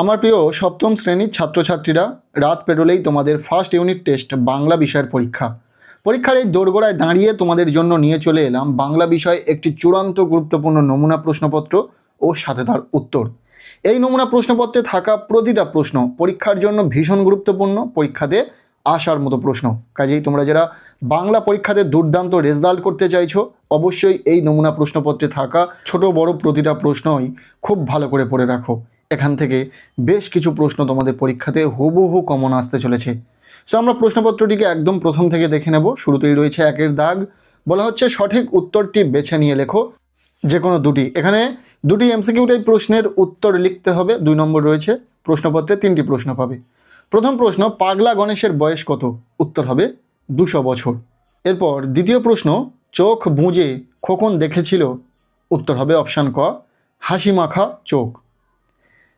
আমার প্রিয় সপ্তম শ্রেণীর ছাত্রছাত্রীরা, রাত পেরোলেই তোমাদের ফার্স্ট ইউনিট টেস্ট বাংলা বিষয়ের পরীক্ষার এই দোরগোড়ায় দাঁড়িয়ে তোমাদের জন্য নিয়ে চলে এলাম বাংলা বিষয় একটি চূড়ান্ত গুরুত্বপূর্ণ নমুনা প্রশ্নপত্র ও সাথে তার উত্তর। এই নমুনা প্রশ্নপত্রে থাকা প্রতিটা প্রশ্ন পরীক্ষার জন্য ভীষণ গুরুত্বপূর্ণ, পরীক্ষাতে আসার মতো প্রশ্ন। কাজেই তোমরা যারা বাংলা পরীক্ষাতে দুর্দান্ত রেজাল্ট করতে চাইছো, অবশ্যই এই নমুনা প্রশ্নপত্রে থাকা ছোট বড় প্রতিটা প্রশ্নই খুব ভালো করে পড়ে রাখো। এখান থেকে বেশ কিছু প্রশ্ন তোমাদের পরীক্ষাতে হুবহু কমন আসতে চলেছে। সো আমরা প্রশ্নপত্রটিকে একদম প্রথম থেকে দেখে নেব। শুরুতেই রয়েছে একের দাগ, বলা হচ্ছে সঠিক উত্তরটি বেছে নিয়ে লেখো যে কোনো দুটি। এখানে দুটি এমসিকিউ টাইপ প্রশ্নের উত্তর লিখতে হবে। 2 নম্বর রয়েছে, প্রশ্নপত্রে 3টি প্রশ্ন পাবে। প্রথম প্রশ্ন, পাগলা গণেশের বয়স কত? উত্তর হবে 200 বছর। এরপর দ্বিতীয় প্রশ্ন, চোখ বুজে খোকন দেখেছিল? উত্তর হবে অপশান ক, হাসি মাখা চোখ।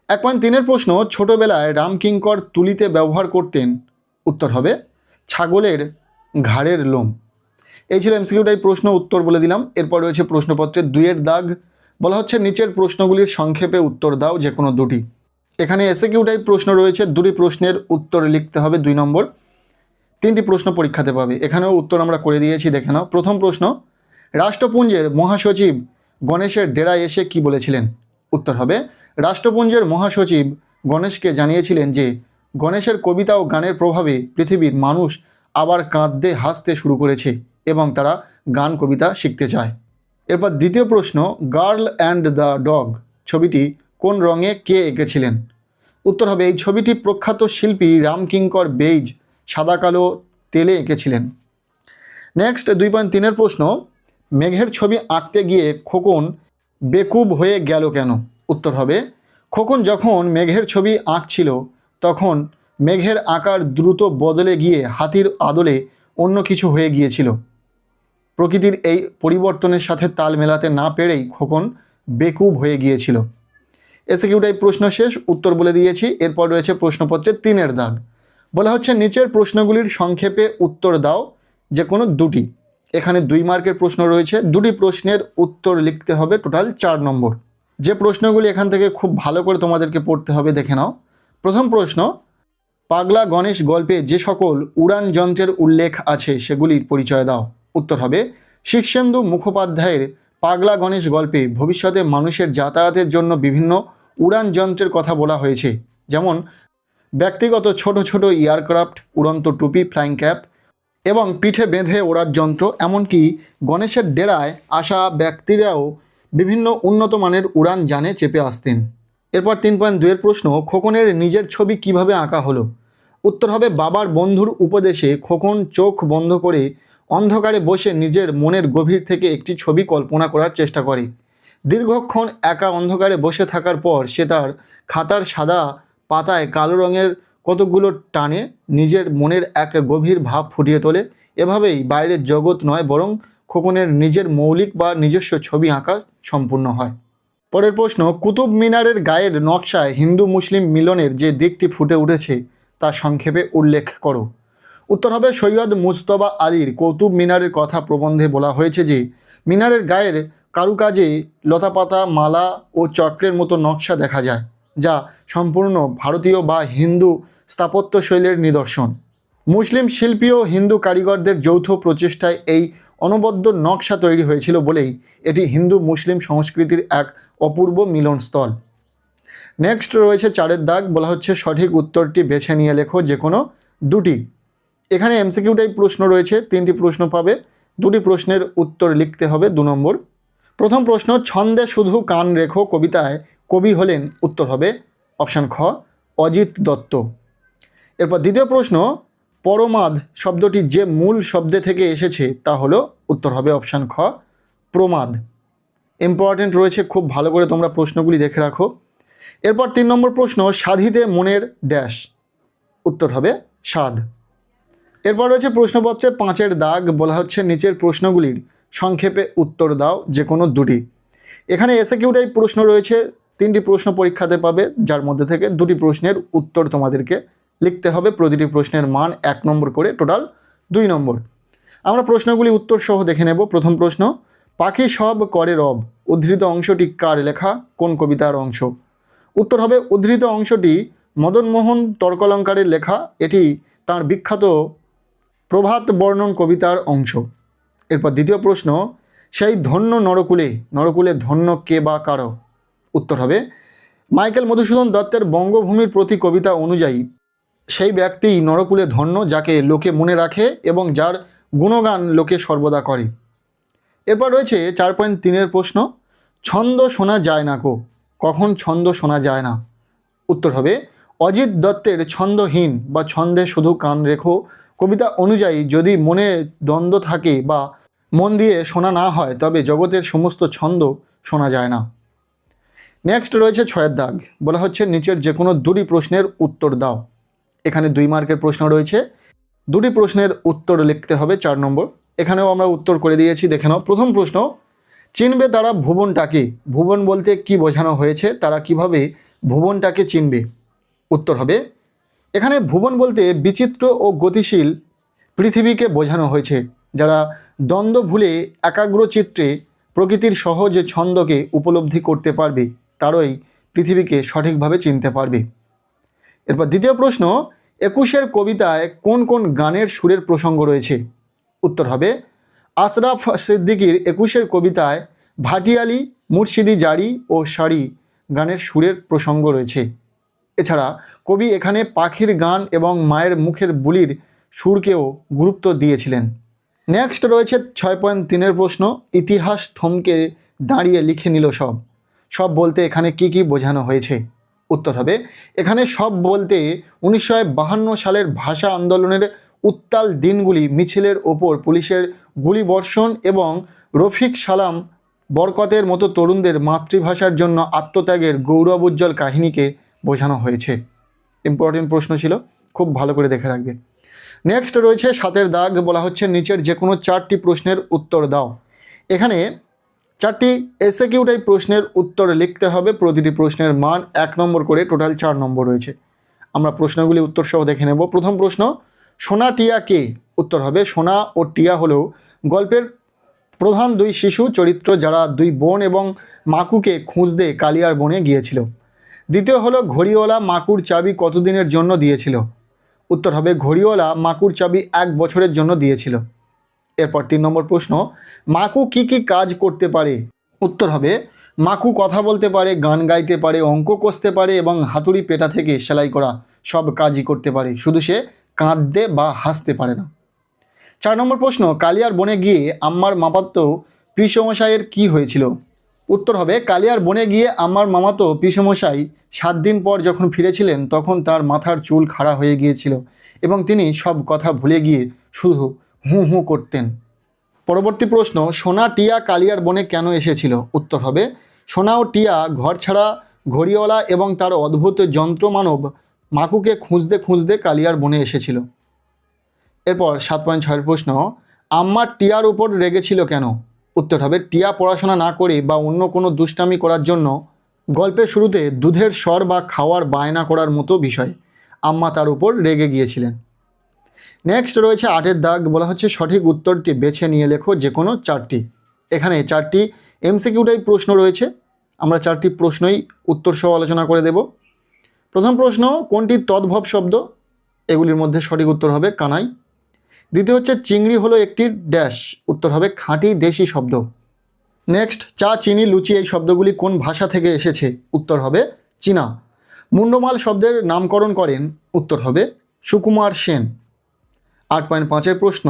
1.3 প্রশ্ন, ছোটবেলায় রামকিঙ্কর তুলিতে ব্যবহার করতেন? উত্তর হবে ছাগলের ঘাড়ের লোম। এই ছিল এমসিকিউ টাইপ প্রশ্ন, উত্তর বলে দিলাম। এরপর রয়েছে প্রশ্নপত্রের 2 দাগ, বলা হচ্ছে নিচের প্রশ্নগুলির সংক্ষেপে উত্তর দাও যে কোনো দুটি। এখানে এসএকিউ টাইপ প্রশ্ন রয়েছে, 2টি প্রশ্নের উত্তর লিখতে হবে 2 নম্বর। 3টি প্রশ্ন পরীক্ষাতে পাবে। এখানেও উত্তর আমরা করে দিয়েছি, দেখে নাও। প্রথম প্রশ্ন, রাষ্ট্রপুঞ্জের মহাসচিব গণেশের ডেরায় এসে কি বলেছিলেন? উত্তর হবে রাষ্ট্রপুঞ্জের মহাসচিব গণেশকে জানিয়েছিলেন যে গণেশের কবিতা ও গানের প্রভাবে পৃথিবীর মানুষ আবার কাঁদতে হাসতে শুরু করেছে এবং তারা গান কবিতা শিখতে চায়। এরপর দ্বিতীয় প্রশ্ন, গার্ল অ্যান্ড দ্য ডগ ছবিটি কোন রঙে কে এঁকেছিলেন? উত্তর হবে এই ছবিটি প্রখ্যাত শিল্পী রামকিঙ্কর বেইজ সাদা কালো তেলে এঁকেছিলেন। নেক্সট 2.3 প্রশ্ন, মেঘের ছবি আঁকতে গিয়ে খোকন বেকুব হয়ে গেল কেন? উত্তর হবে খোকন যখন মেঘের ছবি আঁকছিল তখন মেঘের আকার দ্রুত বদলে গিয়ে হাতির আদলে অন্য কিছু হয়ে গিয়েছিল। প্রকৃতির এই পরিবর্তনের সাথে তাল মেলাতে না পেরেই খোকন বেকুব হয়ে গিয়েছিল। এসএকিউ টাইপ প্রশ্ন শেষ, উত্তর বলে দিয়েছি। এরপর রয়েছে প্রশ্নপত্রের 3 দাগ, বলা হচ্ছে নিচের প্রশ্নগুলির সংক্ষেপে উত্তর দাও যে কোনো দুটি। এখানে 2 মার্কের প্রশ্ন রয়েছে, 2টি প্রশ্নের উত্তর লিখতে হবে, টোটাল 4 নম্বর। যে প্রশ্নগুলি এখান থেকে খুব ভালো করে তোমাদেরকে পড়তে হবে, দেখে নাও। প্রথম প্রশ্ন, পাগলা গণেশ গল্পে যে সকল উড়ান যন্ত্রের উল্লেখ আছে সেগুলির পরিচয় দাও। উত্তর হবে শীর্ষেন্দু মুখোপাধ্যায়ের পাগলা গণেশ গল্পে ভবিষ্যতে মানুষের যাতায়াতের জন্য বিভিন্ন উড়ান যন্ত্রের কথা বলা হয়েছে, যেমন ব্যক্তিগত ছোট ছোট এয়ারক্রাফট, উড়ন্ত টুপি, ফ্লাইং ক্যাপ এবং পিঠে বেঁধে ওড়ার যন্ত্র। এমনকি গণেশের ডেরায় আসা ব্যক্তিরাও বিভিন্ন উন্নত মানের উড়ান যানে চেপে আসতেন। এরপর 3.2 প্রশ্ন, খোকনের নিজের ছবি কিভাবে আঁকা হলো? উত্তর হবে বাবার বন্ধুর উপদেশে খোকন চোখ বন্ধ করে অন্ধকারে বসে নিজের মনের গভীর থেকে একটি ছবি কল্পনা করার চেষ্টা করে। দীর্ঘক্ষণ একা অন্ধকারে বসে থাকার পর সে তার খাতার সাদা পাতায় কালো রঙের কতকগুলো টানে নিজের মনের এক গভীর ভাব ফুটিয়ে তোলে। এভাবেই বাইরের জগৎ নয় বরং খোকনের নিজের মৌলিক বা নিজস্ব ছবি আঁকা সম্পূর্ণ হয়। পরের প্রশ্ন, কুতুব মিনারের গায়ের নকশায় হিন্দু মুসলিম মিলনের যে দিকটি ফুটে উঠেছে তা সংক্ষেপে উল্লেখ করো। উত্তর হবে সৈয়দ মুজতবা আলীর কুতুব মিনারের কথা প্রবন্ধে বলা হয়েছে যে মিনারের গায়ের কারুকাজে লতাপাতা, মালা ও চক্রের মতো নকশা দেখা যায়, যা সম্পূর্ণ ভারতীয় বা হিন্দু স্থাপত্য শৈলীর নিদর্শন। মুসলিম শিল্পী ও হিন্দু কারিগরদের যৌথ প্রচেষ্টায় এই অনবদ্য নকশা তৈরি হয়েছিল বলেই এটি হিন্দু মুসলিম সংস্কৃতির এক অপূর্ব মিলনস্থল। নেক্সট রয়েছে 4 দাগ, বলা হচ্ছে সঠিক উত্তরটি বেছে নিয়ে লেখো যে কোনো দুটি। এখানে এমসিকিউ টাইপ প্রশ্ন রয়েছে, 3টি প্রশ্ন পাবে, 2টি প্রশ্নের উত্তর লিখতে হবে 2 নম্বর। প্রথম প্রশ্ন, ছন্দে শুধু কান রেখো কবিতায় কবি হলেন? উত্তর হবে অপশান খ, অজিত দত্ত। এরপর দ্বিতীয় প্রশ্ন, পরমাদ শব্দটি যে মূল শব্দে থেকে এসেছে তা হলো? উত্তর হবে অপশান খ, প্রমাদ। ইম্পর্টেন্ট রয়েছে, খুব ভালো করে তোমরা প্রশ্নগুলি দেখে রাখো। এরপর 3 নম্বর প্রশ্ন, সাধিতে মনের ড্যাশ? উত্তর হবে সাধ। এরপর রয়েছে প্রশ্নপত্রের 5 দাগ, বলা হচ্ছে নিচের প্রশ্নগুলির সংক্ষেপে উত্তর দাও যে কোনো দুটি। এখানে এসএকিউ টাইপ প্রশ্ন রয়েছে, 3টি প্রশ্ন পরীক্ষাতে পাবে, যার মধ্যে থেকে 2টি প্রশ্নের উত্তর তোমাদেরকে লিখতে হবে। প্রতিটি প্রশ্নের মান 1 নম্বর করে, টোটাল 2 নম্বর। আমরা প্রশ্নগুলি উত্তর সহ দেখে নেব। প্রথম প্রশ্ন, পাখি সব করে রব উদ্ধৃত অংশটি কার লেখা? কোন কবিতার অংশ? উত্তর হবে উদ্ধৃত অংশটি মদনমোহন তর্কালঙ্কারের লেখা, এটি তার বিখ্যাত প্রভাত বর্ণন কবিতার অংশ। এরপর দ্বিতীয় প্রশ্ন, সেই ধন্য নরকুলে, নরকুলে ধন্য কে বা কারো? উত্তর হবে মাইকেল মধুসূদন দত্তের বঙ্গভূমির প্রতি কবিতা অনুযায়ী সেই ব্যক্তি নরকুলে ধন্য যাকে লোকে মনে রাখে এবং যার গুণগান লোকে সর্বদা করে। এরপর রয়েছে 4.3-এর প্রশ্ন, ছন্দ শোনা যায় না কো, কখন ছন্দ শোনা যায় না? উত্তর হবে অজিত দত্তের ছন্দহীন বা ছন্দে শুধু কান রেখো কবিতা অনুযায়ী যদি মনে দ্বন্দ্ব থাকে বা মন দিয়ে শোনা না হয় তবে জগতের সমস্ত ছন্দ শোনা যায় না। নেক্সট রয়েছে 6-এর দাগ, বলা হচ্ছে নিচের যে কোনো দুটি প্রশ্নের উত্তর দাও। এখানে 2 মার্কের প্রশ্ন রয়েছে, দুটি প্রশ্নের উত্তর লিখতে হবে 4 নম্বর। এখানেও আমরা উত্তর করে দিয়েছি, দেখে নাও। প্রথম প্রশ্ন, চিনবে তারা ভুবনটাকে, ভুবন বলতে কি বোঝানো হয়েছে, তারা কিভাবে ভুবনটাকে চিনবে? উত্তর হবে এখানে ভুবন বলতে বিচিত্র ও গতিশীল পৃথিবীকে বোঝানো হয়েছে, যারা দ্বন্দ্ব ভুলে একাগ্রচিত্রে প্রকৃতির সহজ ছন্দকে উপলব্ধি করতে পারবে তারই পৃথিবীকে সঠিকভাবে চিনতে পারবে। এরপর দ্বিতীয় প্রশ্ন, 21-এর কবিতায় কোন কোন গানের সুরের প্রসঙ্গ রয়েছে? উত্তর হবে আশরাফ সিদ্দিকীর 21-এর কবিতায় ভাটিয়ালি, মুর্শিদি জারি ও শাড়ি গানের সুরের প্রসঙ্গ রয়েছে। এছাড়া কবি এখানে পাখির গান এবং মায়ের মুখের বুলির সুরকেও গুরুত্ব দিয়েছিলেন। নেক্সট রয়েছে 6.3-এর প্রশ্ন, ইতিহাস থমকে দাঁড়িয়ে লিখে নিল সব, সব বলতে এখানে কি কি বোঝানো হয়েছে? উত্তর হবে এখানে সব বলতে 1952 সালের ভাষা আন্দোলনের উত্তাল দিনগুলি, মিছিলের ওপর পুলিশের গুলিবর্ষণ এবং রফিক সালাম বরকতের মতো তরুণদের মাতৃভাষার জন্য আত্মত্যাগের গৌরবোজ্জ্বল কাহিনীকে বোঝানো হয়েছে। ইম্পর্টেন্ট প্রশ্ন ছিল, খুব ভালো করে দেখে রাখবে। নেক্সট রয়েছে 7-এর দাগ, বলা হচ্ছে নিচের যে কোনো 4টি প্রশ্নের উত্তর দাও। এখানে 4টি এসএকিউ টাইপ প্রশ্নের উত্তর লিখতে হবে, প্রতিটি প্রশ্নের মান 1 নম্বর করে, টোটাল 4 নম্বর রয়েছে। আমরা প্রশ্নগুলি উত্তর সহ দেখে নেব। প্রথম প্রশ্ন, সোনা টিয়া কে? উত্তর হবে সোনা ও টিয়া হলো গল্পের প্রধান 2 শিশু চরিত্র, যারা 2 বোন এবং মাকুকে খুঁজতে কালিয়ার বনে গিয়েছিল। দ্বিতীয় হলো ঘড়িওয়ালা মাকুর চাবি কতদিনের জন্য দিয়েছিল? উত্তর হবে ঘড়িওয়ালা মাকুর চাবি 1 বছরের জন্য দিয়েছিল। এরপর 3 নম্বর প্রশ্ন, মাকু কি কি কাজ করতে পারে? উত্তর হবে মাকু কথা বলতে পারে, গান গাইতে পারে, অঙ্ক কষতে পারে এবং হাতুড়ি পেটা থেকে সেলাই করা সব কাজই করতে পারে, শুধু সে কাঁদতে বা হাসতে পারে না। 4 নম্বর প্রশ্ন, কালিয়ার বনে গিয়ে আম্মার মামাতো পিসমশাইয়ের কি হয়েছিল? উত্তর হবে কালিয়ার বনে গিয়ে আম্মার মামাতো পিসমশাই 7 দিন পর যখন ফিরেছিলেন তখন তার মাথার চুল খাড়া হয়ে গিয়েছিল এবং তিনি সব কথা ভুলে গিয়ে শুধু হুঁ হুঁ করতেন। পরবর্তী প্রশ্ন, সোনা টিয়া কালিয়ার বনে কেন এসেছিল? উত্তর হবে সোনা ও টিয়া ঘর ছাড়া ঘড়িওয়ালা এবং তার অদ্ভুত যন্ত্রমানব মাকুকে খুঁজতে খুঁজতে কালিয়ার বনে এসেছিল। এরপর 7.6-এর প্রশ্ন, আম্মা টিয়ার উপর রেগেছিল কেন? উত্তর হবে টিয়া পড়াশোনা না করে বা অন্য কোনো দুষ্টামি করার জন্য গল্পের শুরুতে দুধের স্বর বা খাওয়ার বায়না করার মতো বিষয় আম্মা তার উপর রেগে গিয়েছিলেন। নেক্সট রয়েছে 8-এর দাগ, বলা হচ্ছে সঠিক উত্তরটি বেছে নিয়ে লেখো যে কোনো 4টি। এখানে 4টি এমসিকিউ টাইপ প্রশ্ন রয়েছে, আমরা 4টি প্রশ্নই উত্তর সহ আলোচনা করে দেব। প্রথম প্রশ্ন, কোনটি তদ্ভব শব্দ? এগুলির মধ্যে সঠিক উত্তর হবে কানাই। দ্বিতীয় হচ্ছে চিংড়ি হলো একটি ড্যাশ, উত্তর হবে খাঁটি দেশি শব্দ। নেক্সট, চা চিনি লুচি এই শব্দগুলি কোন ভাষা থেকে এসেছে? উত্তর হবে চীনা। মুন্ডমাল শব্দের নামকরণ করেন? উত্তর হবে সুকুমার সেন। 8.5-এর প্রশ্ন,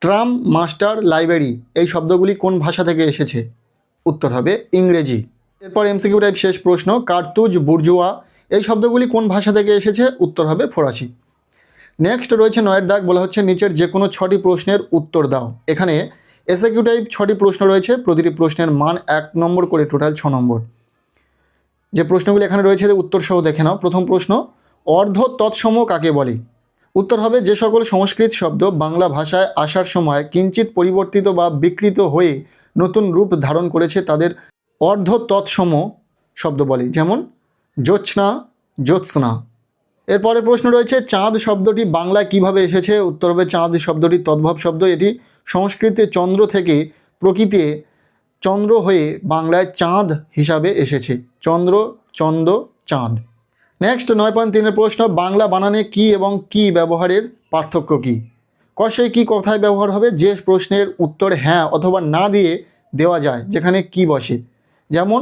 ট্রাম, মাস্টার, লাইব্রেরি এই শব্দগুলি কোন ভাষা থেকে এসেছে? উত্তর হবে ইংরেজি। এরপর এমসিকিউ টাইপ শেষ প্রশ্ন, কার্তুজ, বুর্জুয়া এই শব্দগুলি কোন ভাষা থেকে এসেছে? উত্তর হবে ফরাসি। নেক্সট রয়েছে 9-এর দাগ, বলা হচ্ছে নিচের যে কোনো 6টি প্রশ্নের উত্তর দাও। এখানে এসএকিউ টাইপ 6টি প্রশ্ন রয়েছে, প্রতিটি প্রশ্নের মান 1 নম্বর করে, টোটাল 6 নম্বর। যে প্রশ্নগুলি এখানে রয়েছে উত্তর সহ দেখে নাও। প্রথম প্রশ্ন, অর্ধ তৎসম কাকে বলে? উত্তর হবে যে সকল সংস্কৃত শব্দ বাংলা ভাষায় আসার সময় কিঞ্চিত পরিবর্তিত বা বিকৃত হয়ে নতুন রূপ ধারণ করেছে তাদের অর্ধ তৎসম শব্দ বলে, যেমন জ্যোৎস্না, জ্যোৎস্না। এরপরে প্রশ্ন রয়েছে চাঁদ শব্দটি বাংলায় কিভাবে এসেছে? উত্তর হবে চাঁদ শব্দটি তদ্ভব শব্দ, এটি সংস্কৃতে চন্দ্র থেকে প্রকৃতিতে চন্দ্র হয়ে বাংলায় চাঁদ হিসাবে এসেছে। চন্দ্র, চন্দ, চাঁদ। নেক্সট 9.3 প্রশ্ন, বাংলা বানানে কি এবং কি ব্যবহারের পার্থক্য কী? কষায় কি কথায় ব্যবহার হবে? যে প্রশ্নের উত্তর হ্যাঁ অথবা না দিয়ে দেওয়া যায়, যেখানে কি বসে। যেমন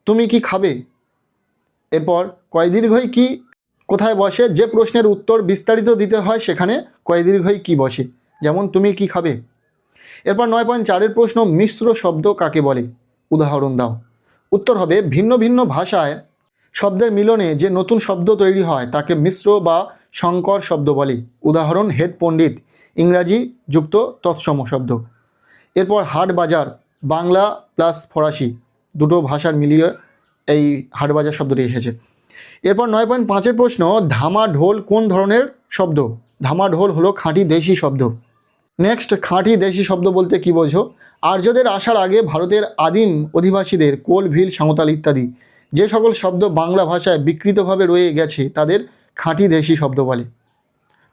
তুমি কি খাবে। এরপর কয় দীর্ঘই কি কোথায় বসে? যে প্রশ্নের উত্তর বিস্তারিত দিতে হয় সেখানে কয় দীর্ঘই কি বসে। যেমন তুমি কি খাবে। এরপর 9.4 প্রশ্ন, মিশ্র শব্দ কাকে বলে? উদাহরণ দাও। উত্তর হবে ভিন্ন ভিন্ন ভাষায় শব্দের মিলনে যে নতুন শব্দ তৈরি হয় তাকে মিশ্র বা সংকর শব্দ বলে। উদাহরণ হেড পণ্ডিত, ইংরাজি যুক্ত তৎসম শব্দ। এরপর হাট বাজার, বাংলা প্লাস ফরাসি দুটো ভাষার মিলিয়ে এই হাট বাজার শব্দটি এসেছে। এরপর 9.5 প্রশ্ন, ধামা ঢোল কোন ধরনের শব্দ? ধামা ঢোল হলো খাঁটি দেশি শব্দ। নেক্সট, খাঁটি দেশি শব্দ বলতে কি বোঝো? আর্যদের আসার আগে ভারতের আদিম অধিবাসীদের কোল, ভিল, সাঁওতাল ইত্যাদি যে সকল শব্দ বাংলা ভাষায় বিকৃতভাবে রয়ে গেছে তাদের খাঁটি দেশি শব্দ বলে।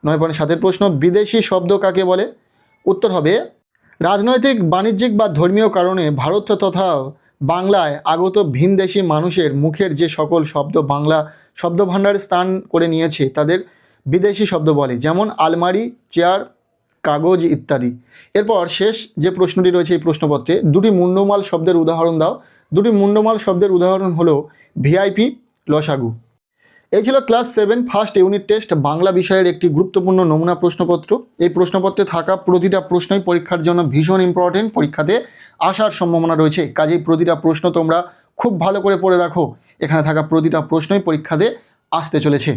9.7 প্রশ্ন, বিদেশি শব্দ কাকে বলে? উত্তর হবে রাজনৈতিক, বাণিজ্যিক বা ধর্মীয় কারণে ভারত তথা বাংলায় আগত ভিনদেশি মানুষের মুখের যে সকল শব্দ বাংলা শব্দভাণ্ডারে স্থান করে নিয়েছে তাদের বিদেশি শব্দ বলে। যেমন আলমারি, চেয়ার, কাগজ ইত্যাদি। এরপর শেষ যে প্রশ্নটি রয়েছে এই প্রশ্নপত্রে, দুটি মুন্ডমাল শব্দের উদাহরণ দাও। দুটি মুন্ডমাল শব্দের উদাহরণ হলো ভিআইপি, লসাগু। এই ছিল class 7 first unit test Bangla বিষয়ের একটি গুরুত্বপূর্ণ নমুনা প্রশ্নপত্র। এই প্রশ্নপত্রে থাকা প্রতিটা প্রশ্নই পরীক্ষার জন্য ভীষণ ইম্পর্টেন্ট, পরীক্ষাতে আসার সম্ভাবনা রয়েছে। কাজেই প্রতিটা প্রশ্ন তোমরা খুব ভালো করে পড়ে রাখো, এখানে থাকা প্রতিটা প্রশ্নই পরীক্ষাতে আসতে চলেছে।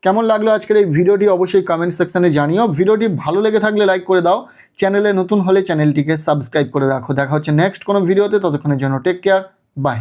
কেমন লাগলো আজকের এই ভিডিওটি অবশ্যই কমেন্ট সেকশানে জানিও। ভিডিওটি ভালো লেগে থাকলে লাইক করে দাও, চ্যানেলে নতুন হলে চ্যানেলটিকে সাবস্ক্রাইব করে রাখো। দেখা হচ্ছে নেক্সট কোনো ভিডিওতে, ততক্ষণের জন্য টেক কেয়ার, বাই।